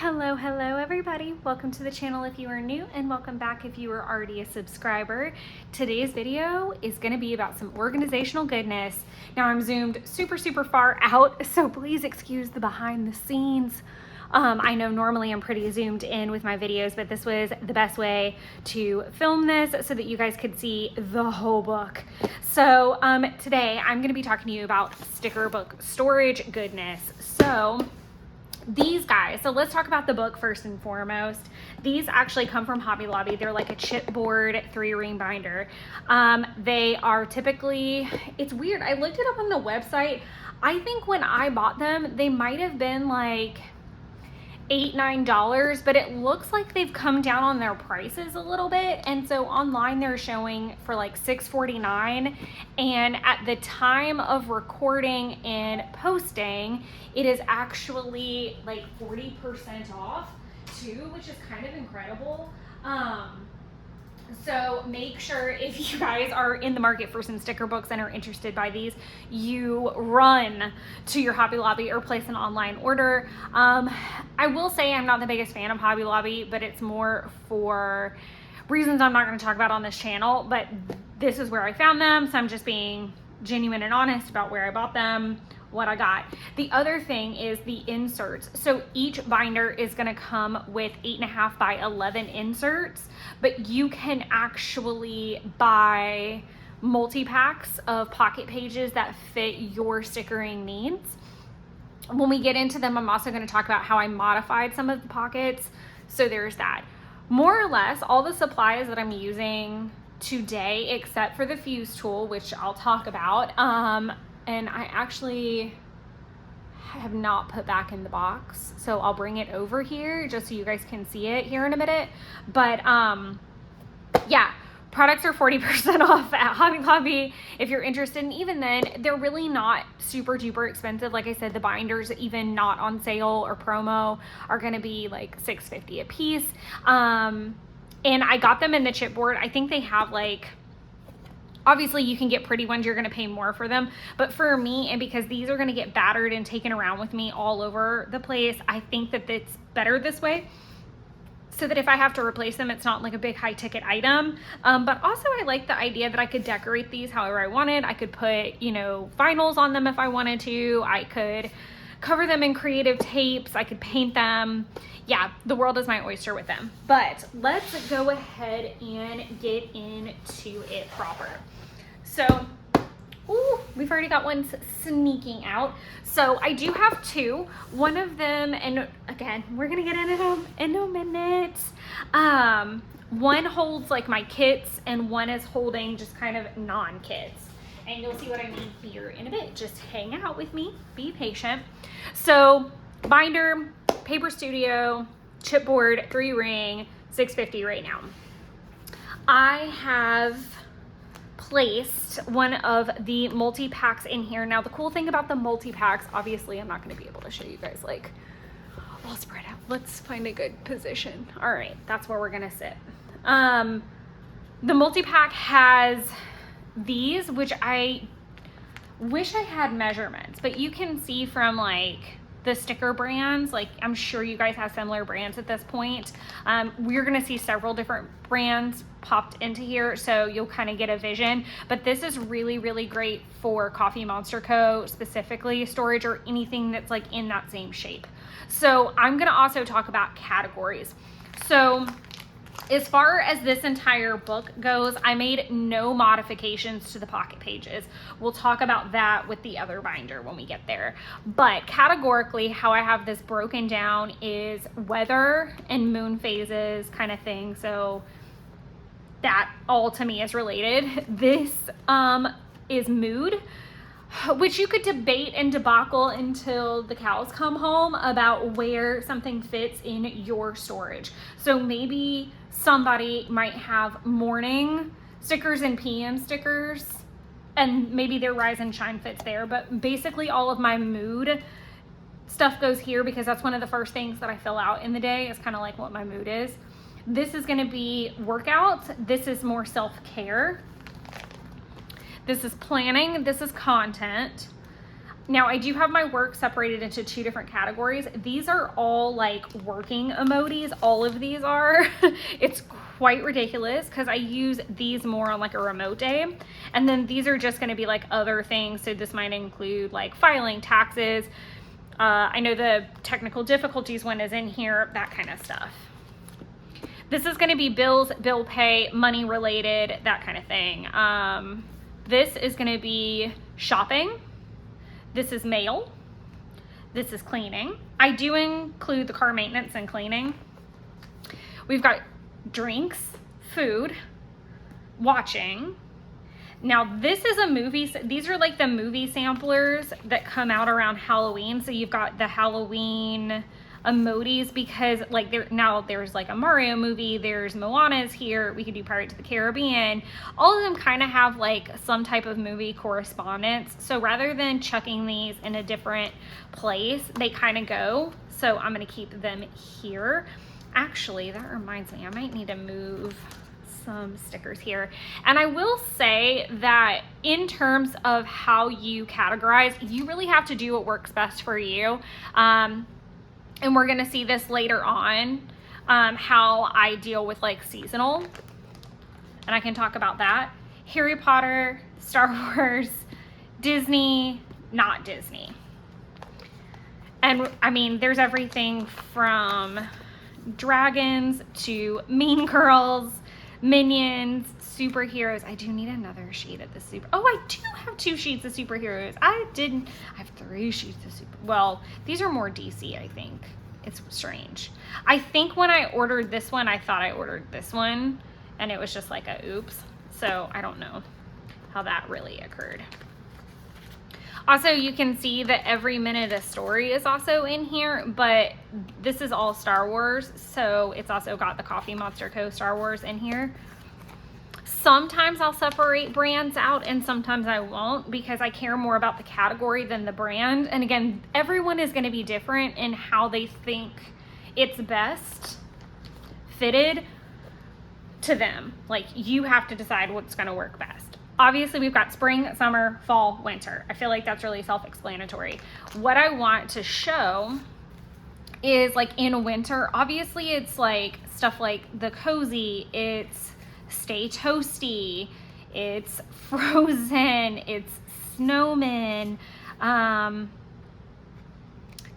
Hello everybody. Welcome to the channel if you are new, and welcome back if you are already a subscriber. Today's video is going to be about some organizational goodness. Now I'm zoomed super far out, so please excuse the behind the scenes. I know normally I'm pretty zoomed in with my videos, but this was the best way to film this so that you guys could see the whole book. So today I'm going to be talking to you about sticker book storage goodness. So these guys, so let's talk about the book first and foremost. These actually come from Hobby Lobby. They're like a chipboard 3-ring binder. They are typically, it's weird, I looked it up on the website. I think when I bought them, they might have been like $8-9, but it looks like they've come down on their prices a little bit, and so online they're showing for like $6.49, and at the time of recording and posting it is actually like 40% off too, which is kind of incredible. So make sure, if you guys are in the market for some sticker books and are interested by these, you run to your Hobby Lobby or place an online order. I will say I'm not the biggest fan of Hobby Lobby, but it's more for reasons I'm not going to talk about on this channel, but this is where I found them, so I'm just being genuine and honest about where I bought them, what I got. The other thing is the inserts. So each binder is going to come with 8.5 by 11 inserts, but you can actually buy multi-packs of pocket pages that fit your stickering needs. When we get into them, I'm also going to talk about how I modified some of the pockets. So there's that. More or less, all the supplies that I'm using today, except for the fuse tool, which I'll talk about, and I actually have not put back in the box, so I'll bring it over here just so you guys can see it here in a minute. But yeah, products are 40% off at Hobby Lobby if you're interested, and even then they're really not super duper expensive. Like I said, the binders, even not on sale or promo, are going to be like $6.50 a piece. And I got them in the chipboard. I think they have like, obviously you can get pretty ones, you're going to pay more for them, but for me, and because these are going to get battered and taken around with me all over the place, I think that it's better this way, so that if I have to replace them, it's not like a big high ticket item. But also I like the idea that I could decorate these however I wanted. I could put, you know, vinyls on them if I wanted to. I could cover them in creative tapes. I could paint them. Yeah, the world is my oyster with them. But let's go ahead and get into it proper. So, ooh, we've already got one sneaking out. So I do have two. One of them, and again, we're gonna get into them in a minute. One holds like my kits, and one is holding just kind of non-kits. And you'll see what I mean here in a bit. Just hang out with me, be patient. So binder, Paper Studio, chipboard, 3-ring, $6.50 right now. I have placed one of the multi-packs in here. Now the cool thing about the multi-packs, obviously I'm not going to be able to show you guys like all spread out. Let's find a good position. All right, that's where we're going to sit. The multi-pack has these, which I wish I had measurements, but you can see from like the sticker brands, like I'm sure you guys have similar brands at this point. We're gonna see several different brands popped into here, so you'll kind of get a vision, but this is really great for Coffee Monster Co. specifically storage, or anything that's like in that same shape. So I'm gonna also talk about categories. So as far as this entire book goes, I made no modifications to the pocket pages. We'll talk about that with the other binder when we get there. But categorically, how I have this broken down is weather and moon phases kind of thing. So that all to me is related. This is mood, which you could debate and debacle until the cows come home about where something fits in your storage. So maybe somebody might have morning stickers and PM stickers, and maybe their rise and shine fits there, but basically all of my mood stuff goes here because that's one of the first things that I fill out in the day, is kind of like what my mood is. This is going to be workouts. This is more self-care. This is planning. This is content. Now I do have my work separated into 2 different categories. These are all like working emojis. All of these are. It's quite ridiculous because I use these more on like a remote day. And then these are just going to be like other things. So this might include like filing, taxes. I know the technical difficulties one is in here, that kind of stuff. This is going to be bills, bill pay, money related, that kind of thing. This is going to be shopping. This is mail. This is cleaning. I do include the car maintenance and cleaning. We've got drinks, food, watching. Now this is a movie. These are like the movie samplers that come out around Halloween. So you've got the Halloween emojis because like there's like a Mario movie, there's Moana's here, we could do Pirates of the Caribbean. All of them kind of have like some type of movie correspondence. So rather than chucking these in a different place, they kind of go. So I'm going to keep them here. Actually, that reminds me, I might need to move some stickers here. And I will say that in terms of how you categorize, you really have to do what works best for you. And we're gonna see this later on, how I deal with like seasonal, and I can talk about that. Harry Potter, Star Wars, Disney, not Disney. And I mean, there's everything from dragons to Mean Girls, Minions, superheroes. I do need another sheet of the I do have 2 sheets of superheroes. I have 3 sheets of well, these are more DC, I think. It's strange. I think when I ordered this one, I thought I ordered this one and it was just like a oops. So I don't know how that really occurred. Also, you can see that every minute a story is also in here, but this is all Star Wars. So it's also got the Coffee Monster Co. Star Wars in here. Sometimes I'll separate brands out and sometimes I won't because I care more about the category than the brand. And again, everyone is going to be different in how they think it's best fitted to them. Like you have to decide what's going to work best. Obviously we've got spring, summer, fall, winter. I feel like that's really self-explanatory. What I want to show is like in winter, obviously it's like stuff like the cozy, it's Stay Toasty, it's Frozen, it's Snowman,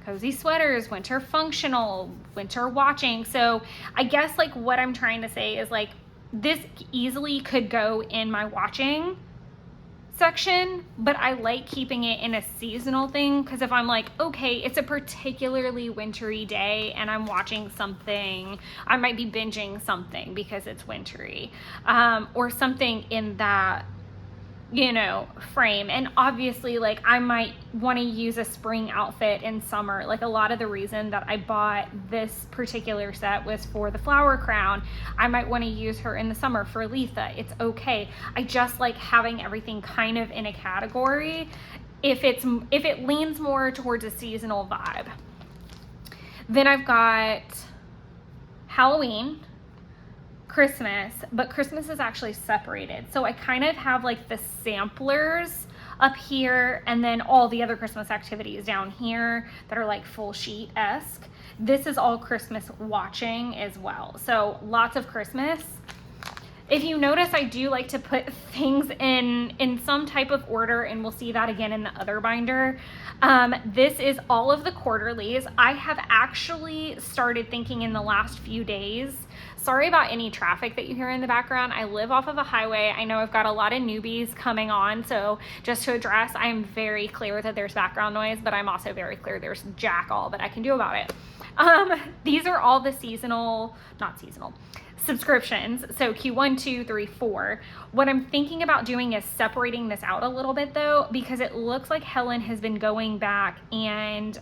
cozy sweaters, winter functional, winter watching. So I guess like what I'm trying to say is like this easily could go in my watching section, but I like keeping it in a seasonal thing because if I'm like, okay, it's a particularly wintry day and I'm watching something, I might be binging something because it's wintry, or something in that, you know, frame. And obviously like I might want to use a spring outfit in summer. Like a lot of the reason that I bought this particular set was for the flower crown. I might want to use her in the summer for Letha. It's okay. I just like having everything kind of in a category if it leans more towards a seasonal vibe. Then I've got Halloween, Christmas, but Christmas is actually separated. So I kind of have like the samplers up here and then all the other Christmas activities down here that are like full sheet-esque. This is all Christmas watching as well. So lots of Christmas. If you notice, I do like to put things in some type of order, and we'll see that again in the other binder. This is all of the quarterlies. I have actually started thinking in the last few days, sorry about any traffic that you hear in the background. I live off of a highway. I know I've got a lot of newbies coming on, so just to address, I'm very clear that there's background noise, but I'm also very clear there's jack all that I can do about it. These are all the subscriptions. So Q1, 2, 3, 4. What I'm thinking about doing is separating this out a little bit though, because it looks like Helen has been going back and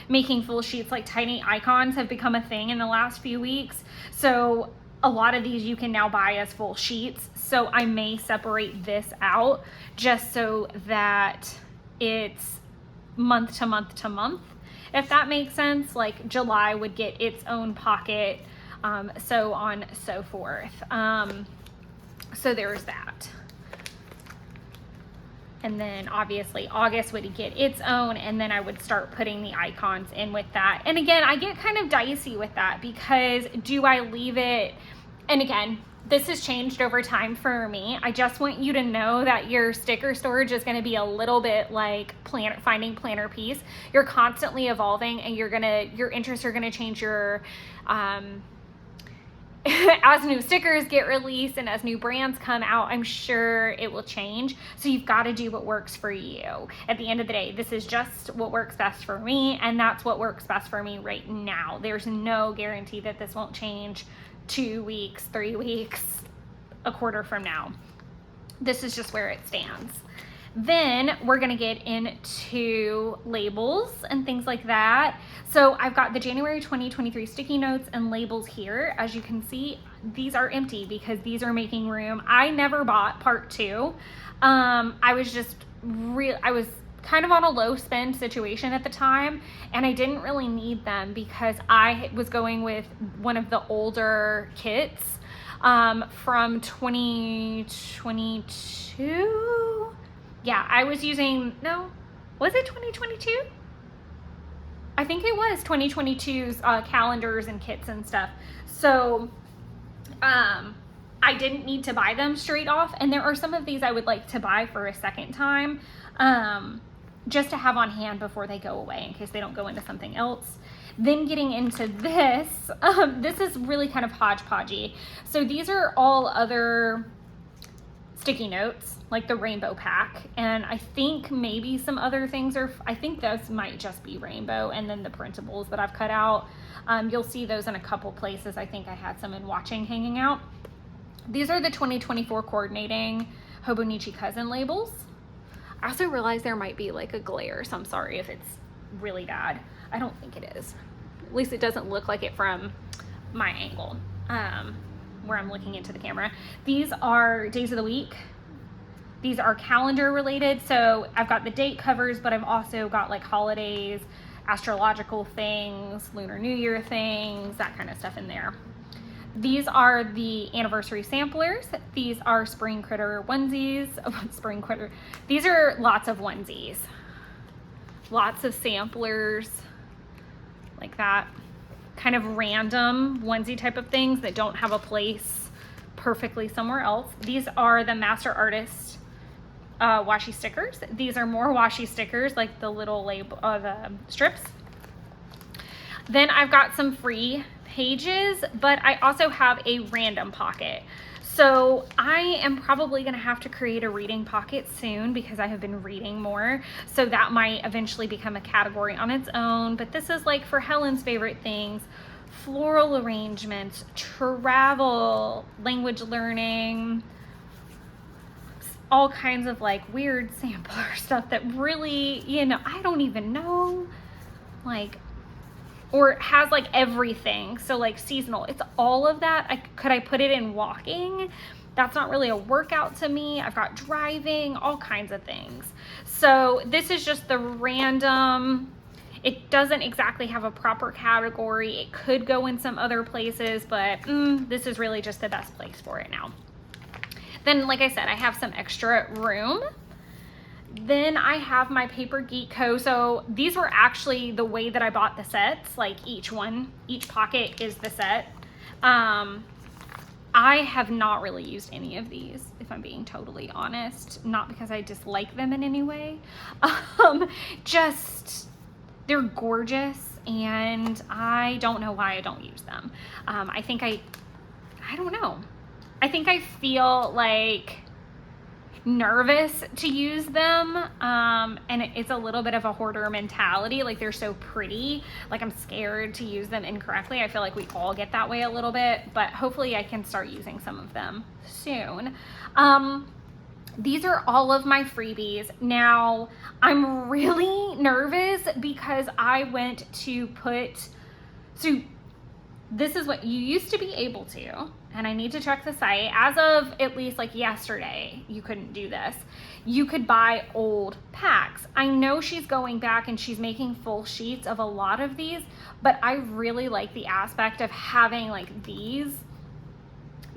making full sheets. Like tiny icons have become a thing in the last few weeks. So a lot of these you can now buy as full sheets. So I may separate this out just so that it's month to month to month, if that makes sense. Like July would get its own pocket, so on so forth. So there's that. And then obviously August would get its own, and then I would start putting the icons in with that. And again, I get kind of dicey with that, because do I leave it? And again, this has changed over time for me. I just want you to know that your sticker storage is going to be a little bit like finding planner piece. You're constantly evolving, and your interests are going to change. As new stickers get released and as new brands come out, I'm sure it will change. So you've got to do what works for you. At the end of the day, this is just what works best for me, and that's what works best for me right now. There's no guarantee that this won't change 2 weeks, 3 weeks, a quarter from now. This is just where it stands. Then we're gonna get into labels and things like that. So I've got the January 2023 sticky notes and labels here. As you can see, these are empty because these are making room. I never bought part 2. I was kind of on a low spend situation at the time, and I didn't really need them because I was going with one of the older kits from 2022. Yeah, I was using, was it 2022? I think it was 2022's calendars and kits and stuff. So I didn't need to buy them straight off. And there are some of these I would like to buy for a second time, just to have on hand before they go away in case they don't go into something else. Then getting into this, this is really kind of hodgepodgey. So these are all other sticky notes, like the rainbow pack, and I think maybe some other things I think those might just be rainbow, and then the printables that I've cut out. You'll see those in a couple places. I think I had some in Watching hanging out. These are the 2024 coordinating Hobonichi Cousin labels. I also realized there might be like a glare, so I'm sorry if it's really bad. I don't think it is. At least it doesn't look like it from my angle, where I'm looking into the camera. These are days of the week. These are calendar related. So I've got the date covers, but I've also got like holidays, astrological things, Lunar New Year things, that kind of stuff in there. These are the anniversary samplers. These are spring critter onesies. Spring critter. These are lots of onesies. Lots of samplers like that. Kind of random onesie type of things that don't have a place perfectly somewhere else. These are the Master Artist washi stickers. These are more washi stickers, like the little label, the strips. Then I've got some free pages, but I also have a random pocket. So I am probably gonna have to create a reading pocket soon because I have been reading more. So that might eventually become a category on its own. But this is like for Helen's favorite things: floral arrangements, travel, language learning, all kinds of like weird sampler stuff that really, I don't even know, like, or has like everything. So like seasonal, it's all of that. Could I put it in walking? That's not really a workout to me. I've got driving, all kinds of things. So this is just the random. It doesn't exactly have a proper category. It could go in some other places, but this is really just the best place for it now. Then, like I said, I have some extra room. Then I have my Paper Geek Co. So these were actually the way that I bought the sets, like each pocket is the set. I have not really used any of these, if I'm being totally honest, not because I dislike them in any way. Just, they're gorgeous, and I don't know why I don't use them. I don't know. I think I feel like nervous to use them, and it's a little bit of a hoarder mentality. Like, they're so pretty, like I'm scared to use them incorrectly. I feel like we all get that way a little bit, but hopefully I can start using some of them soon. These are all of my freebies. Now, I'm really nervous because I went to so this is what you used to be able to, and I need to check the site. As of at least like yesterday, you couldn't do this. You could buy old packs. I know she's going back and she's making full sheets of a lot of these, but I really like the aspect of having like these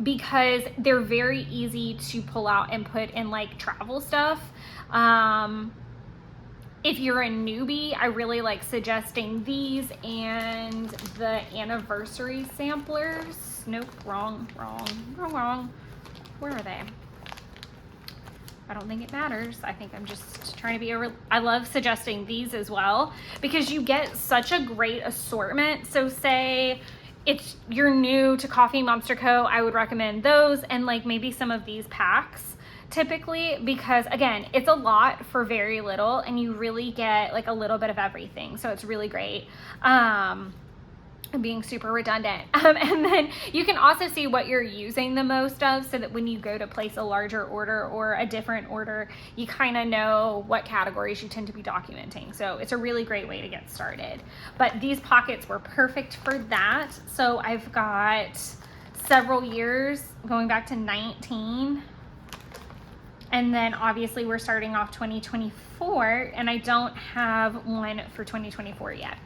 because they're very easy to pull out and put in like travel stuff. If you're a newbie, I really like suggesting these and the anniversary samplers. Nope, wrong. Where are they? I don't think it matters. I think I'm just trying to be I love suggesting these as well because you get such a great assortment. So say you're new to Coffee Monster Co., I would recommend those and like maybe some of these packs typically, because again, it's a lot for very little and you really get like a little bit of everything. So it's really great. I'm being super redundant. And then you can also see what you're using the most of so that when you go to place a larger order or a different order, you kind of know what categories you tend to be documenting. So it's a really great way to get started. But these pockets were perfect for that. So I've got several years going back to 19. And then obviously we're starting off 2024 and I don't have one for 2024 yet.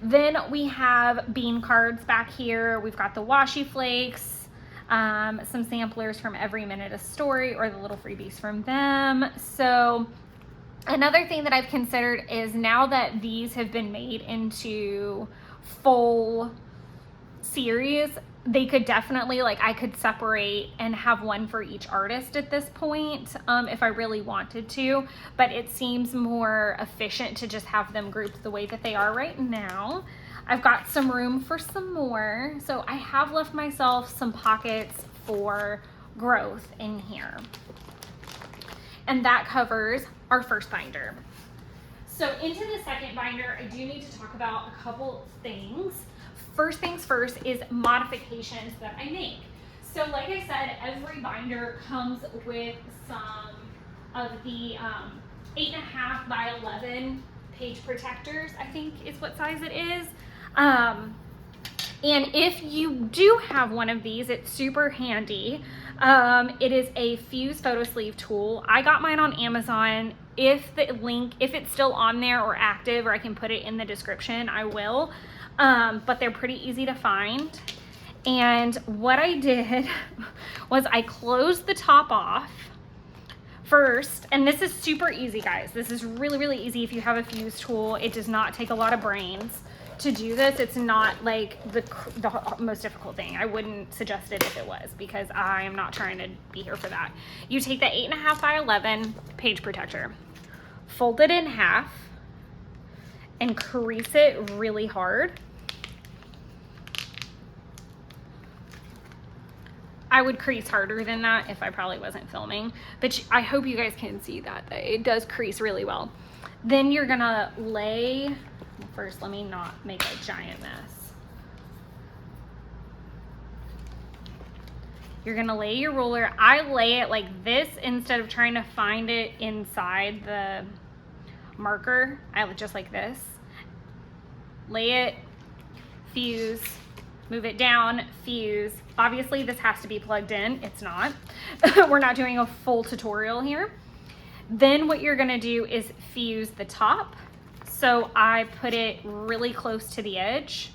Then we have bean cards back here. We've got the washi flakes, some samplers from Every Minute a Story or the little freebies from them. So another thing that I've considered is now that these have been made into full series, they could definitely, like, I could separate and have one for each artist at this point if I really wanted to, but it seems more efficient to just have them grouped the way that they are right now. I've got some room for some more, so I have left myself some pockets for growth in here. And that covers our first binder. So into the second binder, I do need to talk about a couple things. First things first is modifications that I make. So like I said, every binder comes with some of the 8.5 by 11 page protectors, I think is what size it is. And if you do have one of these, it's super handy. It is a fuse photo sleeve tool. I got mine on Amazon. If it's still on there or active, or I can put it in the description, I will. But they're pretty easy to find. And what I did was I closed the top off first, and this is super easy, guys. This is really, really easy if you have a fuse tool. It does not take a lot of brains to do this. It's not like the most difficult thing. I wouldn't suggest it if it was, because I am not trying to be here for that. You take the 8.5 by 11 page protector, fold it in half, and crease it really hard. I would crease harder than that if I probably wasn't filming, but I hope you guys can see that it does crease really well. Then you're gonna lay, first let me not make a giant mess. You're gonna lay your ruler. I lay it like this instead of trying to find it inside the marker. I would just like this. Lay it, fuse, move it down, fuse. Obviously this has to be plugged in. It's not. We're not doing a full tutorial here. Then what you're gonna do is fuse the top. So I put it really close to the edge.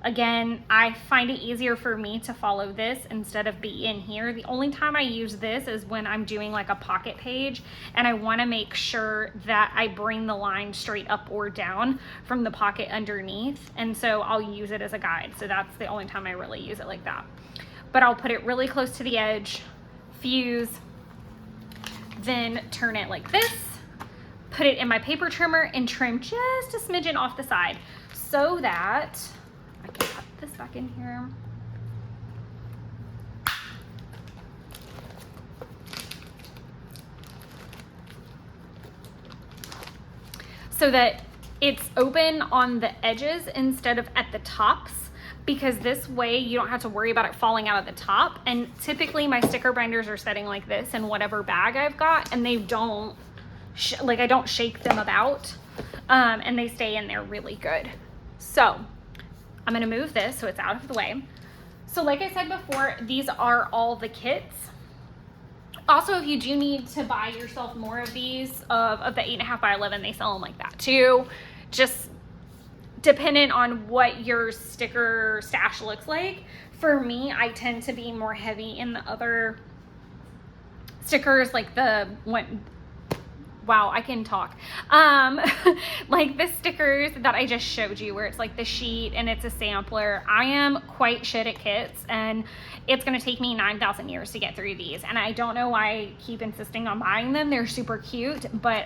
Again, I find it easier for me to follow this instead of be in here. The only time I use this is when I'm doing like a pocket page and I wanna make sure that I bring the line straight up or down from the pocket underneath. And so I'll use it as a guide. So that's the only time I really use it like that. But I'll put it really close to the edge, fuse, then turn it like this, put it in my paper trimmer and trim just a smidgen off the side so that I can put this back in here. So that it's open on the edges instead of at the tops, because this way you don't have to worry about it falling out of the top. And typically my sticker binders are setting like this in whatever bag I've got, and they don't, I don't shake them about, and they stay in there really good. So I'm gonna move this so it's out of the way. So like I said before, these are all the kits. Also, if you do need to buy yourself more of these, of the 8.5 by 11, they sell them like that too. Just dependent on what your sticker stash looks like. For me, I tend to be more heavy in the other stickers, like the one, wow, I can talk. Like the stickers that I just showed you, where it's like the sheet and it's a sampler. I am quite shit at kits, and it's going to take me 9,000 years to get through these. And I don't know why I keep insisting on buying them. They're super cute, but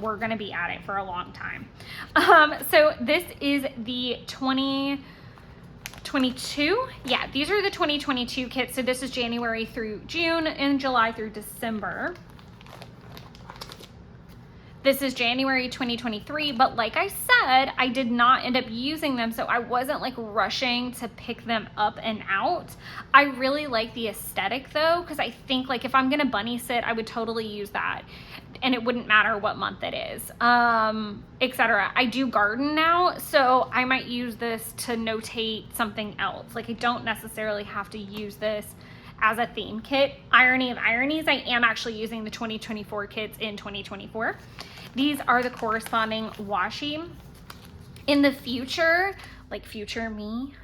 we're going to be at it for a long time. So this is the 2022. Yeah, these are the 2022 kits. So this is January through June and July through December. This is January 2023, but like I said, I did not end up using them, so I wasn't like rushing to pick them up and out. I really like the aesthetic though, because I think like if I'm gonna bunny sit, I would totally use that, and it wouldn't matter what month it is, etc. I do garden now, so I might use this to notate something else. Like I don't necessarily have to use this as a theme kit. Irony of ironies, I am actually using the 2024 kits in 2024. These are the corresponding washi. In the future, like future me,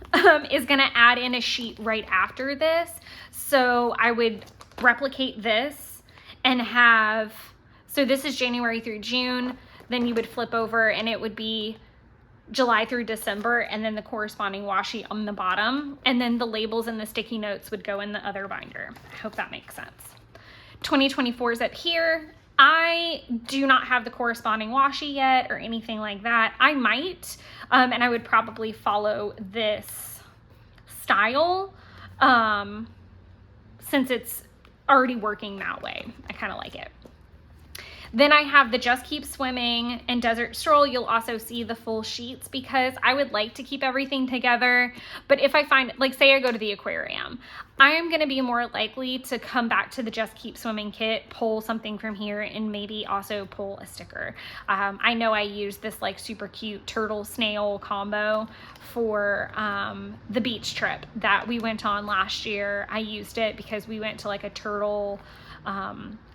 is gonna add in a sheet right after this. So I would replicate this and have, so this is January through June, then you would flip over and it would be July through December, and then the corresponding washi on the bottom, and then the labels and the sticky notes would go in the other binder. I hope that makes sense. 2024 is up here. I do not have the corresponding washi yet or anything like that. I might, and I would probably follow this style since it's already working that way. I kind of like it. Then I have the Just Keep Swimming and Desert Stroll. You'll also see the full sheets because I would like to keep everything together. But if I find, like say I go to the aquarium, I am gonna be more likely to come back to the Just Keep Swimming kit, pull something from here, and maybe also pull a sticker. I know I used this like super cute turtle snail combo for the beach trip that we went on last year. I used it because we went to like a turtle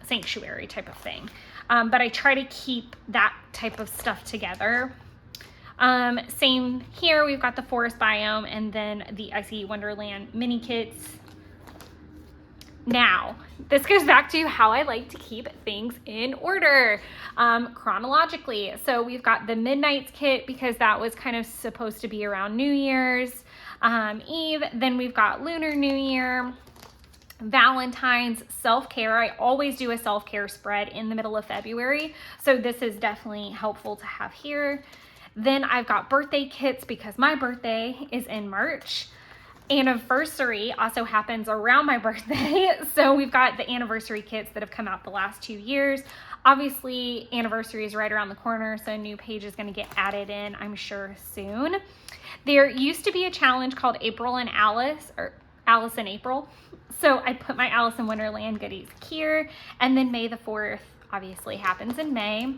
sanctuary type of thing. But I try to keep that type of stuff together. Same here, we've got the forest biome and then the Icy Wonderland mini kits. Now, this goes back to how I like to keep things in order, chronologically. So we've got the Midnights kit because that was kind of supposed to be around New Year's Eve. Then we've got Lunar New Year, Valentine's, self-care. I always do a self-care spread in the middle of February, so this is definitely helpful to have here. Then I've got birthday kits because my birthday is in March. Anniversary also happens around my birthday, so we've got the anniversary kits that have come out the last 2 years. Obviously, anniversary is right around the corner, so a new page is going to get added in, I'm sure, soon. There used to be a challenge called April and Alice, or Alice and April. So I put my Alice in Wonderland goodies here, and then May the 4th obviously happens in May.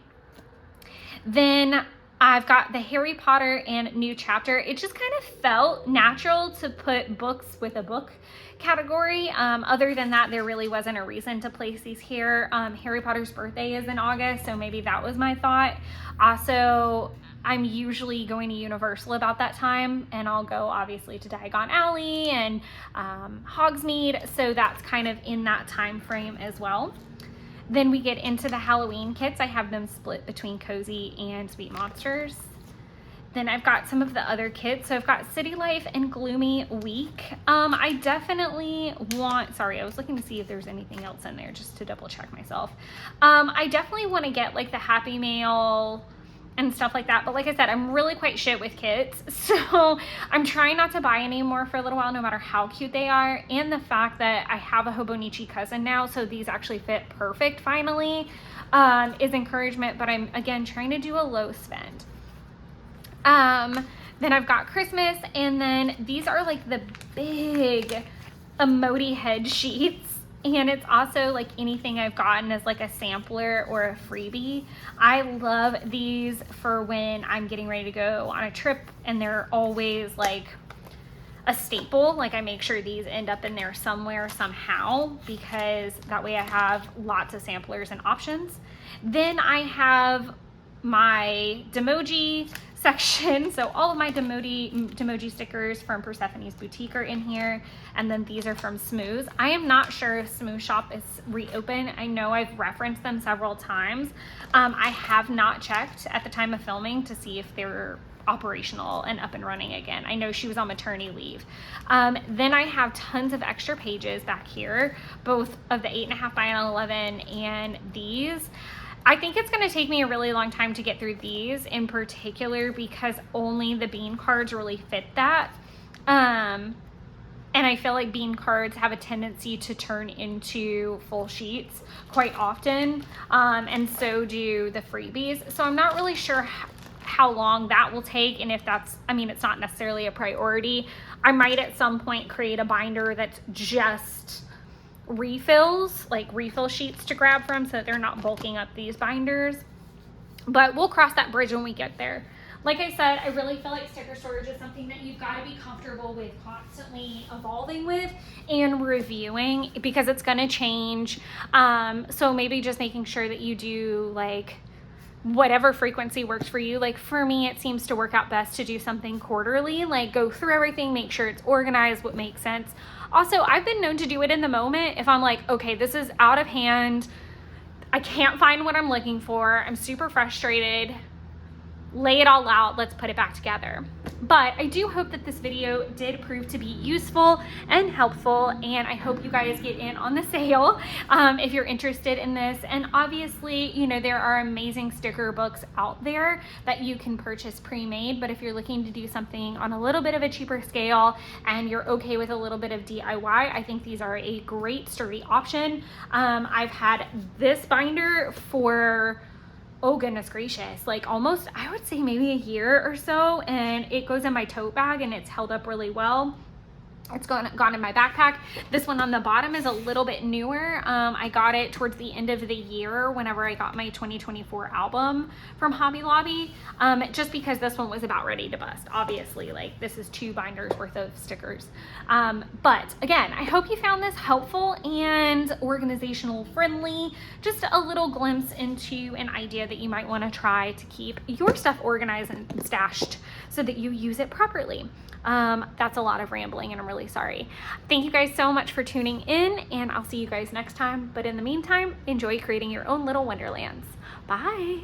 Then I've got the Harry Potter and New Chapter. It just kind of felt natural to put books with a book category. Other than that, there really wasn't a reason to place these here. Harry Potter's birthday is in August, so maybe that was my thought. Also, I'm usually going to Universal about that time, and I'll go obviously to Diagon Alley and Hogsmeade, so that's kind of in that time frame as well. Then we get into the Halloween kits. I have them split between Cozy and Sweet Monsters. Then I've got some of the other kits. So I've got City Life and Gloomy Week. I definitely want, sorry, I was looking to see if there's anything else in there just to double check myself. I definitely want to get like the Happy Mail and stuff like that. But like I said, I'm really quite shit with kits. So I'm trying not to buy any more for a little while, no matter how cute they are. And the fact that I have a Hobonichi cousin now, so these actually fit perfect finally, is encouragement. But I'm, again, trying to do a low spend. Then I've got Christmas, and then these are like the big emoji head sheets. And it's also like anything I've gotten as like a sampler or a freebie. I love these for when I'm getting ready to go on a trip, and they're always like a staple. Like I make sure these end up in there somewhere, somehow, because that way I have lots of samplers and options. Then I have my Demoji section. So all of my Demoji stickers from Persephone's Boutique are in here. And then these are from Smooth. I am not sure if Smooth Shop is reopened. I know I've referenced them several times. I have not checked at the time of filming to see if they're operational and up and running again. I know she was on maternity leave. Then I have tons of extra pages back here, both of the 8.5 by 11 and these. I think it's going to take me a really long time to get through these in particular because only the bean cards really fit that. And I feel like bean cards have a tendency to turn into full sheets quite often. And so do the freebies. So I'm not really sure how long that will take, and if that's, I mean, it's not necessarily a priority. I might at some point create a binder that's just refills, like refill sheets to grab from, so that they're not bulking up these binders. But we'll cross that bridge when we get there. Like I said, I really feel like sticker storage is something that you've got to be comfortable with constantly evolving with and reviewing, because it's going to change. So maybe just making sure that you do like whatever frequency works for you. Like for me, it seems to work out best to do something quarterly, like go through everything, make sure it's organized, what makes sense. Also, I've been known to do it in the moment. If I'm like, okay, this is out of hand, I can't find what I'm looking for, I'm super frustrated, lay it all out, let's put it back together. But I do hope that this video did prove to be useful and helpful, and I hope you guys get in on the sale if you're interested in this. And obviously, you know, there are amazing sticker books out there that you can purchase pre-made, but if you're looking to do something on a little bit of a cheaper scale and you're okay with a little bit of DIY, I think these are a great sturdy option. I've had this binder for, oh goodness gracious, like almost, I would say maybe a year or so, and it goes in my tote bag and it's held up really well. It's gone in my backpack. This one on the bottom is a little bit newer. I got it towards the end of the year whenever I got my 2024 album from Hobby Lobby, just because this one was about ready to bust. Obviously, like this is 2 binders worth of stickers. But again, I hope you found this helpful and organizational friendly. Just a little glimpse into an idea that you might want to try to keep your stuff organized and stashed so that you use it properly. That's a lot of rambling and I'm really sorry. Thank you guys so much for tuning in, and I'll see you guys next time. But in the meantime, enjoy creating your own little wonderlands. Bye.